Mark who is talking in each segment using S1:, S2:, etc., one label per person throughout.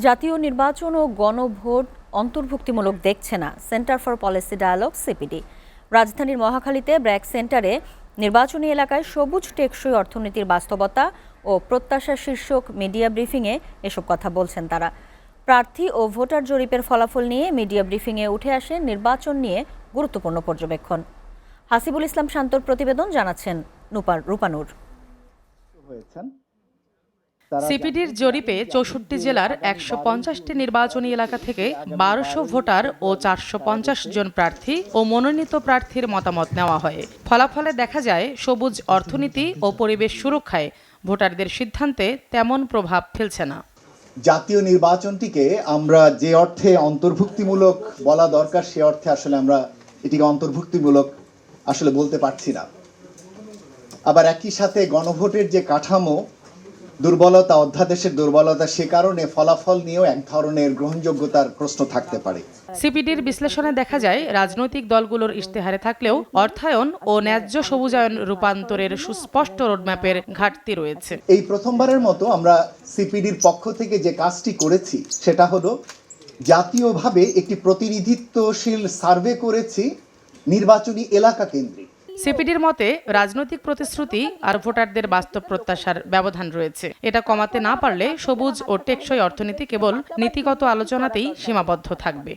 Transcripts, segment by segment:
S1: জাতীয় নির্বাচন ও গণভোট অন্তর্ভুক্তিমূলক দেখছে না Centre for Policy Dialogue CPD. রাজধানীর মহাখালীতে ব্র্যাক সেন্টারে নির্বাচনী এলাকায় সবুজ টেকসই অর্থনীতির বাস্তবতা ও প্রত্যাশা শীর্ষক মিডিয়া ব্রিফিংয়ে এসব কথা বলছেন তারা। প্রার্থী ও ভোটার জরিপের ফলাফল নিয়ে মিডিয়া ব্রিফিংয়ে উঠে আসে নির্বাচন নিয়ে গুরুত্বপূর্ণ পর্যবেক্ষণ। হাসিবুল ইসলাম শান্তর প্রতিবেদন, জানাচ্ছেন রূপানুর।
S2: সিপিডির জরিপে 64 জেলার 150টি নির্বাচনী এলাকা থেকে 1200 ভোটার ও 450 জন প্রার্থী ও মনোনীত প্রার্থীর মতামত নেওয়া হয়। ফলাফলে দেখা যায় সবুজ অর্থনীতি ও পরিবেশ সুরক্ষায় ভোটারদের সিদ্ধান্তে তেমন প্রভাব ফেলছে না।
S3: জাতীয় নির্বাচনটিকে আমরা যে অর্থে অন্তর্ভুক্তিমূলক বলা দরকার সে অর্থে আসলে আমরা এটিকে অন্তর্ভুক্তিমূলক আসলে বলতে পারছি না। আবার একই সাথে গণভোটের যে কাঠামো দুর্বলতা, অধ্যাদেশের দুর্বলতা, সে কারণে ফলাফল নিয়েও এক ধরনের গ্রহণযোগ্যতার প্রশ্ন থাকতে পারে।
S2: সিপিডির বিশ্লেষণে দেখা যায় রাজনৈতিক দলগুলোর ইশতেহারে থাকলেও অর্থায়ন ও ন্যায্য সবুজায়ন রূপান্তরের সুস্পষ্ট রোডম্যাপের ঘাটতি রয়েছে।
S3: এই প্রথমবারের মতো আমরা সিপিডির পক্ষ থেকে যে কাজটি করেছি সেটা হলো জাতীয়ভাবে একটি প্রতিনিধিত্বশীল সার্ভে করেছি নির্বাচনী এলাকা কেন্দ্রিক।
S2: সিপিডির মতে রাজনৈতিক প্রতিশ্রুতি আর ভোটারদের বাস্তব প্রত্যাশার ব্যবধান রয়েছে। এটা কমাতে না পারলে সবুজ ও টেকসই অর্থনীতি কেবল নীতিগত আলোচনাতেই সীমাবদ্ধ থাকবে।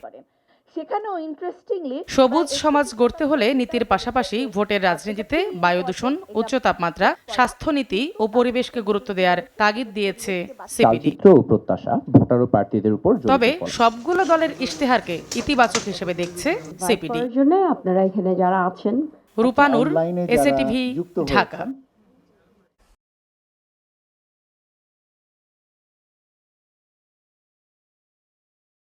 S2: সবুজ সমাজ গড়তে হলে নীতির পাশাপাশি ভোটের রাজনীতিতে বায়ু দূষণ, উচ্চ তাপমাত্রা, স্বাস্থ্যনীতি ও পরিবেশকে গুরুত্ব দেওয়ার তাগিদ দিয়েছে সিপিডি। তবে সবগুলো দলের ইশতেহারকে ইতিবাচক হিসেবে দেখছে সিপিডি।
S4: আপনারা এখানে যারা আছেন,
S2: রূপানুর, এসএটিভি, ঢাকা।